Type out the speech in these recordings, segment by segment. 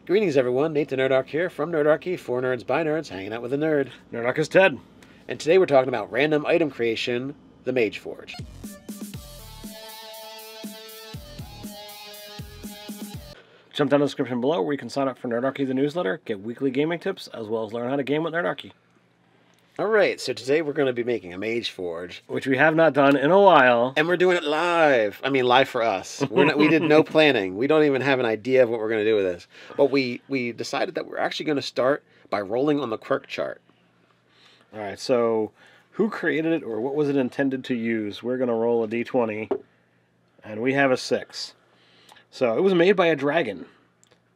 Greetings, everyone. Nate the Nerdarchy here from Nerdarchy, for nerds by nerds, hanging out with a nerd. Nerdarchy is Ted. And today we're talking about random item creation, the MageForge. Jump down in the description below where you can sign up for Nerdarchy, the newsletter, get weekly gaming tips, as well as learn how to game with Nerdarchy. Alright, so today we're going to be making a MageForge. Which we have not done in a while. And we're doing it live. I mean, live for us. We did no planning. We don't even have an idea of what we're going to do with this. But we decided that we're actually going to start by rolling on the quirk chart. Alright, so who created it or what was it intended to use? We're going to roll a d20, and we have a 6. So it was made by a dragon.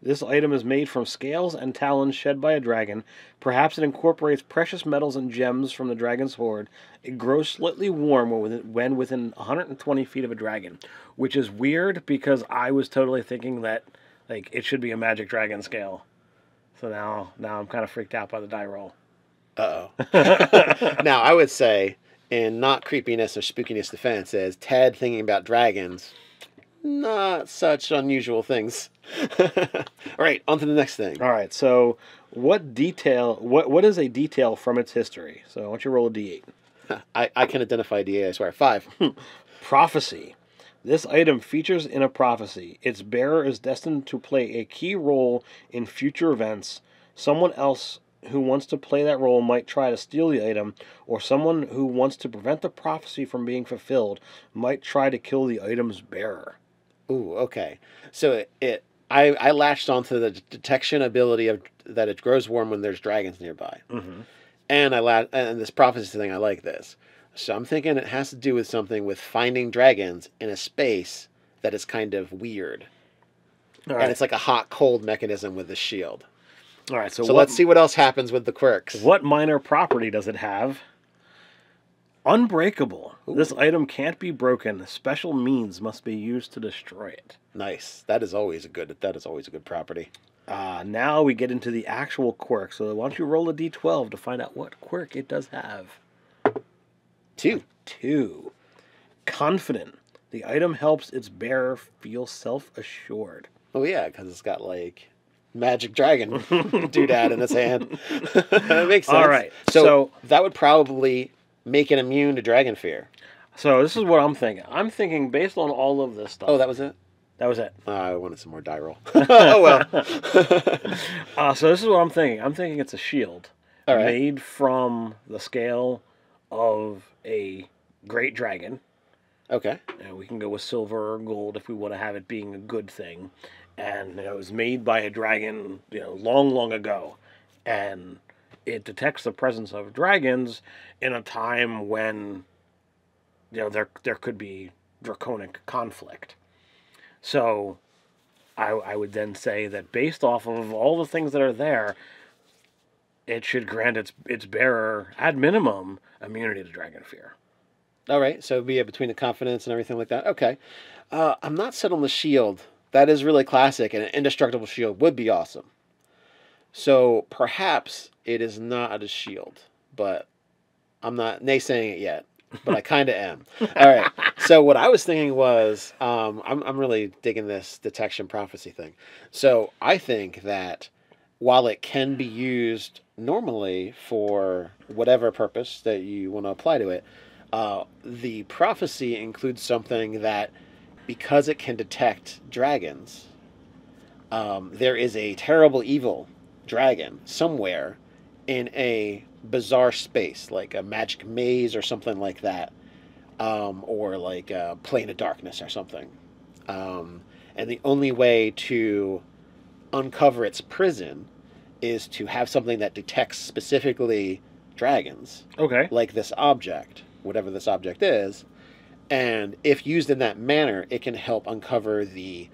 This item is made from scales and talons shed by a dragon. Perhaps it incorporates precious metals and gems from the dragon's hoard. It grows slightly warm when within 120 feet of a dragon, which is weird because I was totally thinking that it should be a magic dragon scale. So now I'm kind of freaked out by the die roll. Uh-oh. Now, I would say, in not creepiness or spookiness defense, as Ted thinking about dragons, not such unusual things. All right, on to the next thing. All right, so what is a detail from its history? So I want you to roll a d8. I can identify D8, I swear. 5. Prophecy. This item features in a prophecy. Its bearer is destined to play a key role in future events. Someone else who wants to play that role might try to steal the item, or someone who wants to prevent the prophecy from being fulfilled might try to kill the item's bearer. Ooh, okay. So I latched onto the detection ability of that it grows warm when there's dragons nearby. Mm-hmm. And this prophecy thing, I like this. So I'm thinking it has to do with something with finding dragons in a space that is kind of weird. All right. And it's like a hot-cold mechanism with the shield. All right, so let's see what else happens with the quirks. What minor property does it have? Unbreakable. Ooh. This item can't be broken. Special means must be used to destroy it. Nice. That is always a good property. Now we get into the actual quirk. So why don't you roll a d12 to find out what quirk it does have? 2. 2. Confident. The item helps its bearer feel self-assured. Oh yeah, because it's got magic dragon doodad in its hand. That makes sense. All right. So that would probably make it immune to dragon fear. So this is what I'm thinking. I'm thinking based on all of this stuff. Oh, that was it? That was it. I wanted some more die roll. Oh, well. So this is what I'm thinking. I'm thinking it's a shield made from the scale of a great dragon. Okay. And we can go with silver or gold if we want to have it being a good thing. And it was made by a dragon, long, long ago. And it detects the presence of dragons in a time when, there could be draconic conflict. So I would then say that based off of all the things that are there, it should grant its bearer, at minimum, immunity to dragon fear. All right, so be it between the confidence and everything like that. Okay. I'm not set on the shield. That is really classic, and an indestructible shield would be awesome. So perhaps it is not a shield, but I'm not naysaying it yet. But I kind of am. All right. So what I was thinking was, I'm really digging this detection prophecy thing. So I think that while it can be used normally for whatever purpose that you want to apply to it, the prophecy includes something that, because it can detect dragons, there is a terrible evil dragon somewhere in a bizarre space, like a magic maze or something like that, or like a plane of darkness or something. And the only way to uncover its prison is to have something that detects specifically dragons. Okay. Like this object, whatever this object is. And if used in that manner, it can help uncover the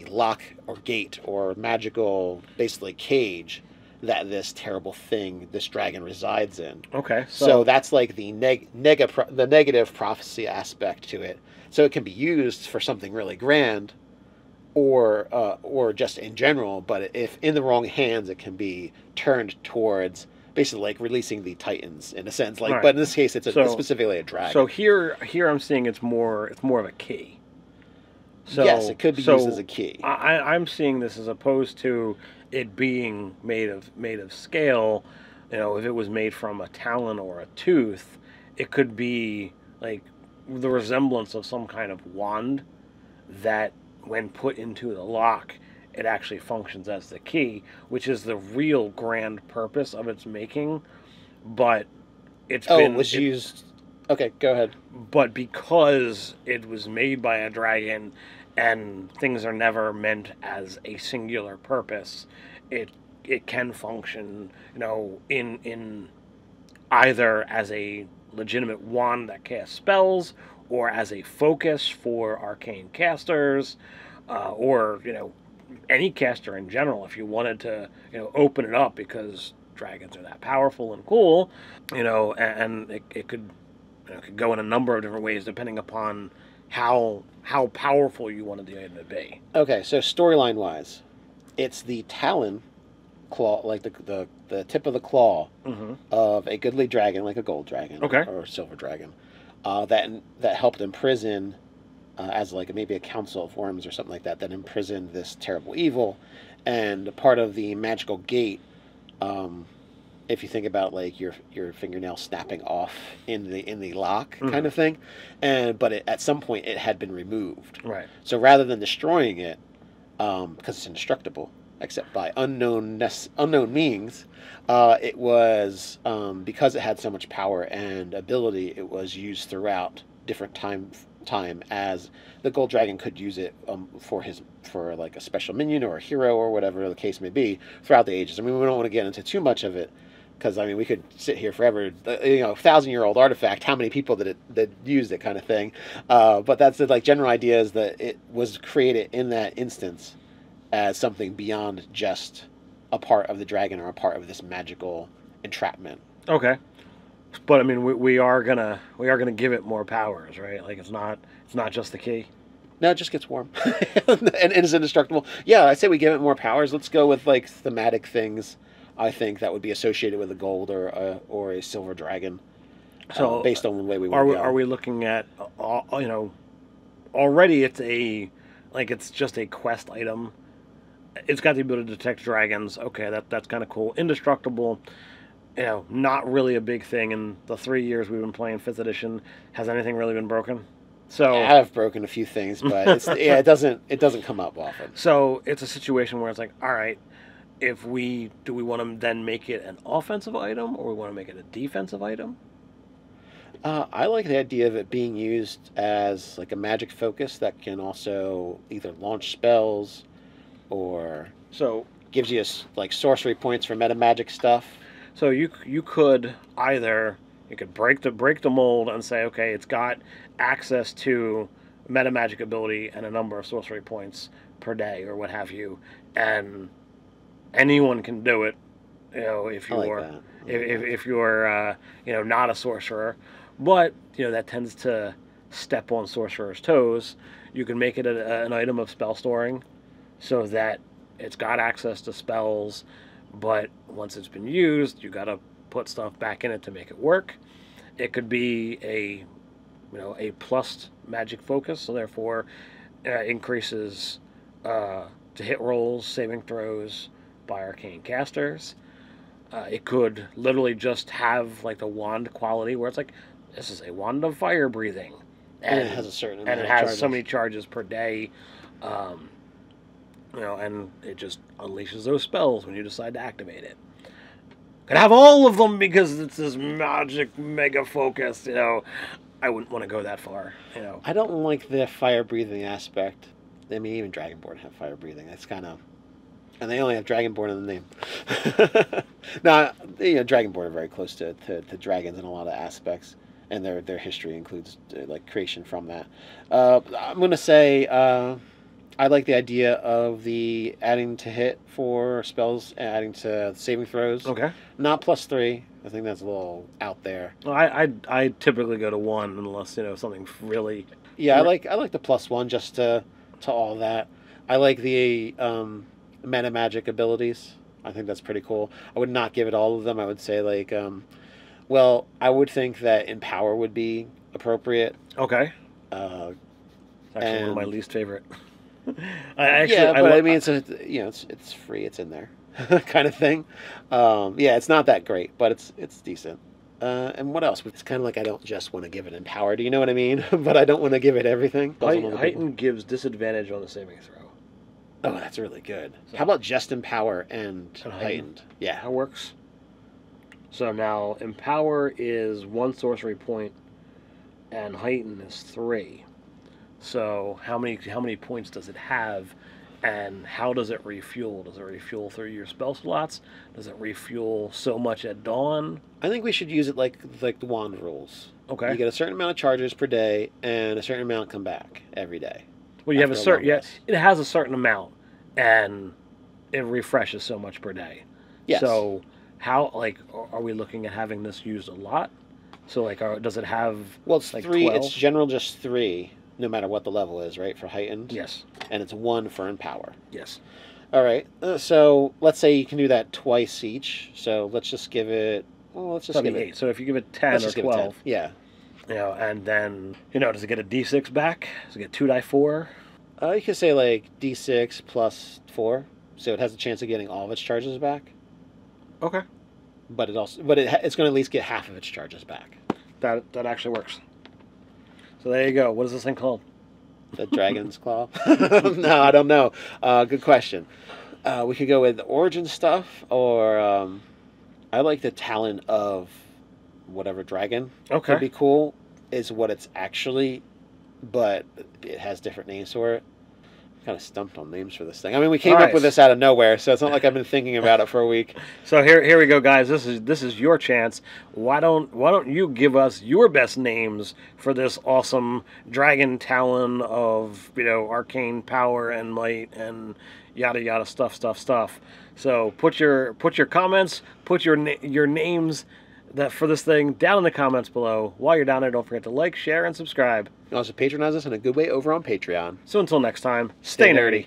lock or gate or magical, basically, cage that this terrible thing, this dragon, resides in. Okay. So that's like the negative prophecy aspect to it. So it can be used for something really grand, or just in general. But if in the wrong hands, it can be turned towards basically like releasing the Titans in a sense. Like, right. But in this case, it's specifically a dragon. So here I'm seeing it's more of a key. So, yes, it could be used as a key. I'm seeing this as opposed to it being made of scale. You know, if it was made from a talon or a tooth, it could be like the resemblance of some kind of wand that, when put into the lock, it actually functions as the key, which is the real grand purpose of its making. But it's it was used. Okay, go ahead. But because it was made by a dragon and things are never meant as a singular purpose, it can function, you know, in either as a legitimate wand that casts spells, or as a focus for arcane casters, or, you know, any caster in general. If you wanted to, you know, open it up because dragons are that powerful and cool, you know, and it could, you know, it could go in a number of different ways depending upon how powerful you wanted the item to be. Okay, so storyline wise, it's the talon claw, like the tip of the claw of a goodly dragon, like a gold dragon, or silver dragon, that helped imprison, as like maybe a council of worms or something like that, that imprisoned this terrible evil, and part of the magical gate. If you think about like your fingernail snapping off in the lock kind of thing, but at some point it had been removed. Right. So rather than destroying it, because it's indestructible except by unknown means, it was, because it had so much power and ability, it was used throughout different time as the gold dragon could use it for like a special minion or a hero or whatever the case may be throughout the ages. I mean, we don't want to get into too much of it, because I mean we could sit here forever. You know, 1,000-year-old artifact. How many people that used it, kind of thing. But that's the like general idea, is that it was created in that instance as something beyond just a part of the dragon or a part of this magical entrapment. Okay. But I mean, we are gonna give it more powers, right? Like it's not just the key. No, it just gets warm and is indestructible. Yeah, I say we give it more powers. Let's go with like thematic things. I think that would be associated with a gold or a silver dragon. So based on the way we would go. Are we looking at, you know, already it's just a quest item. It's got the ability to detect dragons. Okay, that's kind of cool. Indestructible. You know, not really a big thing in the 3 years we've been playing 5th edition. Has anything really been broken? So I've broken a few things, but it doesn't come up often. So it's a situation where it's like, all right, do we want to then make it an offensive item, or we want to make it a defensive item? I like the idea of it being used as like a magic focus that can also either launch spells, or gives you like sorcery points for meta magic stuff. So you could either break the mold and say, okay, it's got access to meta magic ability and a number of sorcery points per day or what have you, and anyone can do it. You know, if you're you know, not a sorcerer, but you know that tends to step on sorcerer's toes. You can make it an item of spell storing, so that it's got access to spells. But once it's been used, you got to put stuff back in it to make it work. It could be a plus magic focus, so therefore increases to hit rolls, saving throws by arcane casters. It could literally just have like the wand quality, where it's like, this is a wand of fire breathing, and it has a certain amount and it has so many charges per day. You know, and it just unleashes those spells when you decide to activate it. Could have all of them because it's this magic mega focus. You know, I wouldn't want to go that far. You know, I don't like the fire breathing aspect. I mean, even Dragonborn have fire breathing. That's kind of, and they only have Dragonborn in the name. Now, you know, Dragonborn are very close to dragons in a lot of aspects, and their history includes like creation from that. I'm gonna say. I like the idea of the adding to hit for spells, adding to saving throws. Okay. Not +3. I think that's a little out there. Well, I typically go to 1 unless, you know, something really. Yeah, I like the +1 just to all that. I like the meta magic abilities. I think that's pretty cool. I would not give it all of them. I would say like, I would think that Empower would be appropriate. Okay. It's actually one of my And- least favorite. I mean, it's free. It's in there, kind of thing. Yeah, it's not that great, but it's decent. And what else? It's kind of like I don't just want to give it Empower. Do you know what I mean? But I don't want to give it everything. Heighten gives disadvantage on the saving throw. Oh, that's really good. How about just Empower and Heightened? Yeah. That works. So now Empower is 1 sorcery point, and Heighten is 3. So how many points does it have, and how does it refuel? Does it refuel through your spell slots? Does it refuel so much at dawn? I think we should use it like the wand rules. Okay. You get a certain amount of charges per day, and a certain amount come back every day. Well, you have a after certain long rest. it has a certain amount, and it refreshes so much per day. Yes. So how are we looking at having this used a lot? So does it have? Well, it's like 3. 12? It's general just 3, no matter what the level is, right? For Heightened. Yes. And it's 1 for Empower. Yes. All right. So let's say you can do that twice each. So let's just give it. Well, let's just That'd give be it 8. So if you give it 10 let's or just give it 10. 12, Yeah. And then does it get a D6 back? Does it get 2 die 4? You could say like D6 plus 4, so it has a chance of getting all of its charges back. Okay. But it's going to at least get half of its charges back. That actually works. So there you go. What is this thing called? The Dragon's Claw? No, I don't know. Good question. We could go with origin stuff, or I like the Talon of whatever dragon. Okay. Could be cool. Is what it's actually, but it has different names for it. Kind of stumped on names for this thing. I mean, we came up with this out of nowhere, so it's not like I've been thinking about it for a week. So here we go, guys. This is your chance. Why don't you give us your best names for this awesome dragon talon of arcane power and might and yada yada stuff. So put your comments, put your names for this thing down in the comments below. While you're down there, don't forget to like, share, and subscribe. You can also patronize us in a good way over on Patreon. So until next time, stay nerdy.